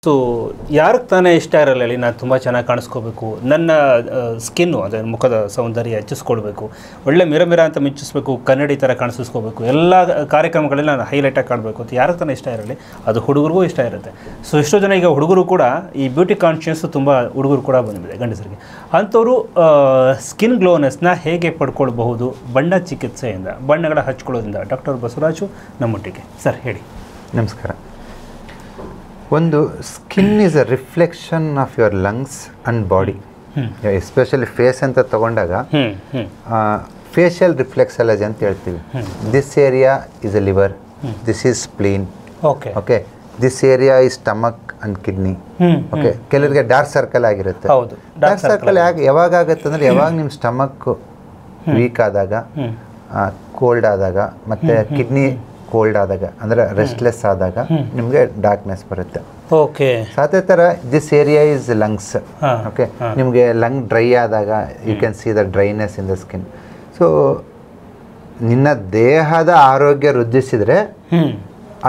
So ಯಾರಿಗೆ ತಾನೇ ಇಷ್ಟ ಇರಲ್ಲ ಹೇಳಿ, ನಾನು ತುಂಬ ಚೆನ್ನಾಗಿ ಕಾಣಿಸ್ಕೋಬೇಕು, ನನ್ನ ಸ್ಕಿನ್ನು ಅದೇ ಮುಖದ ಸೌಂದರ್ಯ ಹೆಚ್ಚಿಸ್ಕೊಳ್ಬೇಕು, ಒಳ್ಳೆ ಮಿರ ಅಂತ ಮಿಂಚಿಸ್ಬೇಕು, ಕನ್ನಡಿ ಥರ ಕಾಣಿಸ್ಕೋಬೇಕು, ಎಲ್ಲ ಕಾರ್ಯಕ್ರಮಗಳಲ್ಲಿ ನಾನು ಹೈಲೈಟಾಗಿ ಕಾಣಬೇಕು ಅಂತ ಯಾರಿಗೆ ತಾನೇ ಇಷ್ಟ ಇರಲಿ, ಅದು ಹುಡುಗರಿಗೂ ಇಷ್ಟ ಇರುತ್ತೆ. ಸೊ ಎಷ್ಟೋ ಜನ ಈಗ ಹುಡುಗರು ಕೂಡ ಈ ಬ್ಯೂಟಿ ಕಾನ್ಷಿಯಸ್ ತುಂಬ ಹುಡುಗರು ಕೂಡ ಬಂದಿದೆ ಗಂಡಸರಿಗೆ. ಅಂಥವರು ಸ್ಕಿನ್ ಗ್ಲೋನೆಸ್ನ ಹೇಗೆ ಪಡ್ಕೊಳ್ಬಹುದು ಬಣ್ಣ ಚಿಕಿತ್ಸೆಯಿಂದ, ಬಣ್ಣಗಳ ಹಚ್ಕೊಳ್ಳೋದ್ರಿಂದ? ಡಾಕ್ಟರ್ ಬಸವರಾಜು ನಮ್ಮೊಟ್ಟಿಗೆ ಸರ್, ಹೇಳಿ. ನಮಸ್ಕಾರ. ಒಂದು skin is a reflection of your lungs and body. Especially face ಅಂತ ತಗೊಂಡಾಗ ಫೇಶಿಯಲ್ ರಿಫ್ಲೆಕ್ಸಾಲಜಿ ಅಂತ ಹೇಳ್ತೀವಿ. This area is a liver, this is spleen, okay, this area is stomach and kidney. Okay, ಕೆಲವರಿಗೆ dark circle ಆಗಿರುತ್ತೆ. Dark circle ಯಾವಾಗ ಆಗುತ್ತೆ ಅಂದರೆ ಯಾವಾಗ ನಿಮ್ಮ ಸ್ಟಮಕ್ ವೀಕ್ ಆದಾಗ, ಕೋಲ್ಡ್ ಆದಾಗ, ಮತ್ತು ಕಿಡ್ನಿ ಕೋಲ್ಡ್ ಆದಾಗ, ಅಂದರೆ ರೆಸ್ಟ್ಲೆಸ್ ಆದಾಗ ನಿಮಗೆ ಡಾರ್ಕ್ನೆಸ್ ಬರುತ್ತೆ. ಓಕೆ, ಅದೇ ಥರ this area is lungs. Okay, ನಿಮಗೆ ಲಂಗ್ ಡ್ರೈ ಆದಾಗ you can see the dryness in the skin. So ನಿನ್ನ ದೇಹದ ಆರೋಗ್ಯ ವೃದ್ಧಿಸಿದ್ರೆ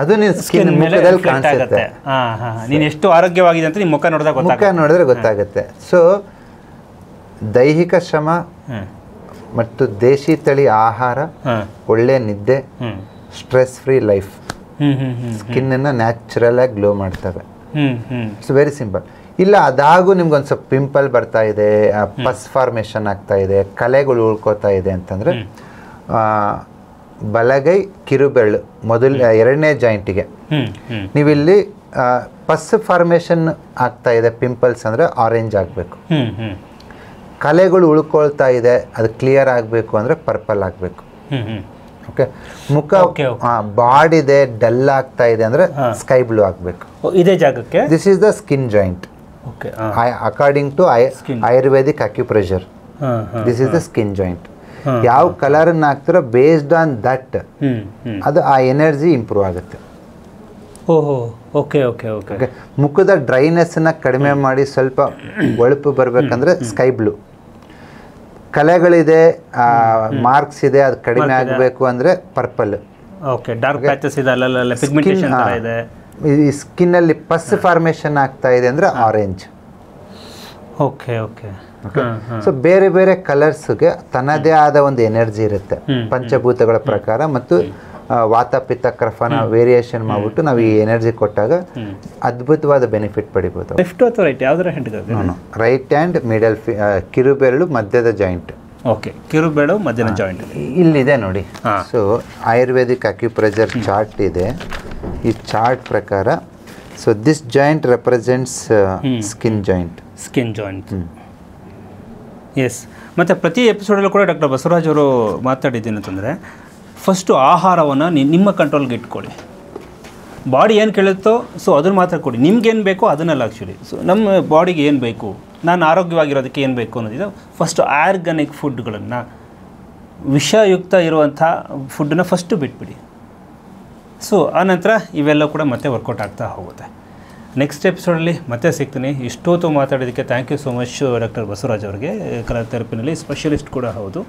ಅದು ನಿನ್ನ ಸ್ಕಿನ್ ಮುಖದಲ್ಲಿ ಕಾಣಿಸುತ್ತೆ. ನೀನು ಎಷ್ಟು ಆರೋಗ್ಯವಾಗಿದೆ ಅಂತ ನಿಮ್ಮ ಮುಖ ನೋಡಿದ್ರೆ ಗೊತ್ತಾಗುತ್ತೆ. ಸೊ ದೈಹಿಕ ಶ್ರಮ ಮತ್ತು ದೇಶಿ ತಳಿ ಆಹಾರ, ಒಳ್ಳೆ ನಿದ್ದೆ, ಸ್ಟ್ರೆಸ್ ಫ್ರೀ ಲೈಫ್ ಸ್ಕಿನ್ನನ್ನು ನ್ಯಾಚುರಲ್ ಆಗಿ ಗ್ಲೋ ಮಾಡ್ತವೆ. It's very simple. ಇಲ್ಲ ಅದಾಗೂ ನಿಮ್ಗೊಂದು ಸ್ವಲ್ಪ ಪಿಂಪಲ್ ಬರ್ತಾ ಇದೆ, ಪಸ್ ಫಾರ್ಮೇಷನ್ ಆಗ್ತಾ ಇದೆ, ಕಲೆಗಳು ಉಳ್ಕೋತಾ ಇದೆ ಅಂತಂದರೆ ಬಲಗೈ ಕಿರುಬೆರಳು ಎರಡನೇ ಜಾಯಿಂಟಿಗೆ ನೀವಿಲ್ಲಿ ಪಸ್ ಫಾರ್ಮೇಷನ್ ಆಗ್ತಾ ಇದೆ, ಪಿಂಪಲ್ಸ್ ಅಂದರೆ ಆರೆಂಜ್ ಆಗಬೇಕು. ಕಲೆಗಳು ಉಳ್ಕೊಳ್ತಾ ಇದೆ, ಅದು ಕ್ಲಿಯರ್ ಆಗಬೇಕು ಅಂದರೆ ಪರ್ಪಲ್ ಆಗಬೇಕು. ಓಕೆ, ಮುಖ ಬಾಡಿದೆ, ಡಲ್ ಆಗ್ತಾ ಇದೆ ಅಂದರೆ ಸ್ಕೈ ಬ್ಲೂ ಆಗಬೇಕು. ಇದೇ ಜಾಗಕ್ಕೆ this is the skin joint. Okay, according to Ayurvedic acupressure, this is the skin joint. ಯಾವ ಕಲರನ್ನು ಹಾಕ್ತಿರೋ ಬೇಸ್ಡ್ ಆನ್ ದಟ್ ಅದು ಆ ಎನರ್ಜಿ ಇಂಪ್ರೂವ್ ಆಗುತ್ತೆ. ಓಕೆ ಓಕೆ ಓಕೆ ಓಕೆ, ಮುಖದ ಡ್ರೈನೆಸ್ಸನ್ನು ಕಡಿಮೆ ಮಾಡಿ ಸ್ವಲ್ಪ ಹೊಳಪು ಬರಬೇಕಂದ್ರೆ ಸ್ಕೈ ಬ್ಲೂ. ಕಲೆಗಳಿದೆ, ಮಾರ್ಕ್ಸ್ ಇದೆ, ಅದು ಕಡಿಮೆ ಆಗಬೇಕು ಅಂದರೆ ಪರ್ಪಲ್. ಓಕೆ, ಡಾರ್ಕ್ ಪ್ಯಾಚಸ್ ಇದೆ, ಅಲ್ಲಲ್ಲ ಪಿಗ್ಮೆಂಟೇಷನ್ ತರ ಇದೆ. ಈ ಸ್ಕಿನ್ನಲ್ಲಿ ಪಸ್ ಫಾರ್ಮೇಷನ್ ಆಗ್ತಾ ಇದೆ ಅಂದರೆ orange. Okay okay okay, so ಬೇರೆ ಬೇರೆ ಕಲರ್ಸ್ಗೆ ತನ್ನದೇ ಆದ ಒಂದು ಎನರ್ಜಿ ಇರುತ್ತೆ ಪಂಚಭೂತಗಳ ಪ್ರಕಾರ. ಮತ್ತು ವಾತ ಪಿತ್ತ ಕಫನ ವೇರಿಯೇಷನ್ ಮಾಡಿಬಿಟ್ಟು ನಾವು ಈ ಎನರ್ಜಿ ಕೊಟ್ಟಾಗ ಅದ್ಭುತವಾದ ಬೆನಿಫಿಟ್ ಪಡಿಬೋದು. ಲೆಫ್ಟ್ ಅಥವಾ ರೈಟ್, ಯಾವ್ದಾರ ಹ್ಯಾಂಡ್? ರೈಟ್ ಹ್ಯಾಂಡ್ ಮಿಡಲ್, ಕಿರುಬೆರಳು ಮಧ್ಯದ ಜಾಯಿಂಟ್. ಓಕೆ, ಕಿರುಬೆರಳು ಮಧ್ಯದ ಜಾಯಿಂಟ್ ಇಲ್ಲಿದೆ ನೋಡಿ. ಸೊ ಆಯುರ್ವೇದಿಕ್ ಅಕ್ಯುಪ್ರೆಷರ್ ಚಾರ್ಟ್ ಇದೆ. ಈ ಚಾರ್ಟ್ ಪ್ರಕಾರ so this joint represents skin joint. Yes. ಮತ್ತು ಪ್ರತಿ ಎಪಿಸೋಡಲ್ಲೂ ಕೂಡ ಡಾಕ್ಟರ್ ಬಸವರಾಜ್ ಅವರು ಮಾತಾಡಿದ್ದೀನಿ ಅಂತಂದರೆ, ಫಸ್ಟು ಆಹಾರವನ್ನು ನಿಮ್ಮ ಕಂಟ್ರೋಲ್ಗೆ ಇಟ್ಕೊಳ್ಳಿ. ಬಾಡಿ ಏನು ಕೇಳುತ್ತೋ ಸೊ ಅದನ್ನು ಮಾತ್ರ ಕೊಡಿ. ನಿಮ್ಗೇನು ಬೇಕೋ ಅದನ್ನೆಲ್ಲ ಆ್ಯಕ್ಚುಲಿ. ಸೊ ನಮ್ಮ ಬಾಡಿಗೆ ಏನು ಬೇಕು, ನಾನು ಆರೋಗ್ಯವಾಗಿರೋದಕ್ಕೆ ಏನು ಬೇಕು ಅನ್ನೋದಿದೆ. ಫಸ್ಟು ಆರ್ಗ್ಯಾನಿಕ್ ಫುಡ್ಗಳನ್ನು, ವಿಷಯುಕ್ತ ಇರುವಂಥ ಫುಡ್ಡನ್ನು ಫಸ್ಟು ಬಿಟ್ಬಿಡಿ. ಸೊ ಆನಂತರ ಇವೆಲ್ಲ ಕೂಡ ಮತ್ತೆ ವರ್ಕೌಟ್ ಆಗ್ತಾ ಹೋಗುತ್ತೆ. ನೆಕ್ಸ್ಟ್ ಎಪಿಸೋಡಲ್ಲಿ ಮತ್ತೆ ಸಿಗ್ತೀನಿ. ಇಷ್ಟೊತ್ತು ಮಾತಾಡೋದಕ್ಕೆ thank you so much doctor Basavaraj ಅವರಿಗೆ. ಕಲರ್ ಥೆರಪಿನಲ್ಲಿ ಸ್ಪೆಷಲಿಸ್ಟ್ ಕೂಡ ಹೌದು.